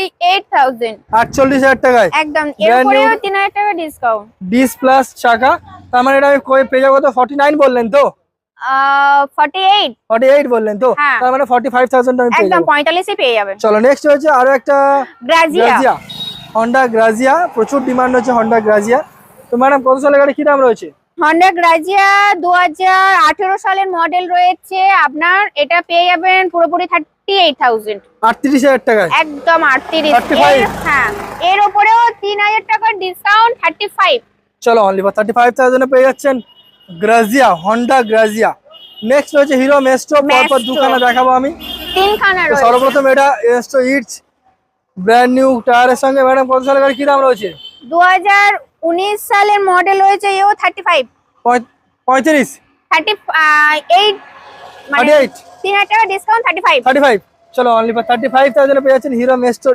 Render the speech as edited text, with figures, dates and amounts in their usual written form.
48,000 48,000 টাকায় একদম। এরপরেও 3,000 টাকা ডিসকাউন্ট। ডিস প্লাস চাকা, তার মানে এটা আমি পেয়ে যাবো তো 49 বললেন তো? 48 48 বললেন তো? হ্যাঁ। তার মানে 45,000 আমি পেয়ে একদম যাবো। 45 এ পেয়ে যাবেন। চলো নেক্সট হচ্ছে আরো একটা গ্রাজিয়া। হন্ডা গ্রাজিয়া, প্রচুর ডিমান্ড হচ্ছে হন্ডা গ্রাজিয়া। তো ম্যাডাম কত সালের গাড়ি, কি দাম রয়েছে? হন্ডা গ্রাজিয়া 2018 সালের মডেল রয়েছে আপনার, এটা পেয়ে যাবেন পুরোপুরি 38,000 38,000 টাকায় একদম 38। 35? হ্যাঁ, এর উপরেও 3,000 টাকার ডিসকাউন্ট 35। চলো অনলি ফর 35,000 এ পেয়ে যাচ্ছেন গ্রাজিয়া, হন্ডা গ্রাজিয়া। নেক্সট রয়েছে হিরো মেস্ট্রো, পরপর দুখানা দেখাবো আমি। তিনখানা তো রয়েছে। সর্বপ্রথম এটা এস্টো ইটস ব্র্যান্ড নিউ টায়ারের সঙ্গে। ম্যাডাম কত সালের গাড়ি, কি দাম রয়েছে? 2019 সালের মডেল রয়েছে, এও 35। 35? 38 মানে 38? 3,000 টাকা ডিসকাউন্ট 35। 35? চলো অনলি ফর 35,000 এ পেয়ে যাচ্ছেন হিরো মেস্ট্রো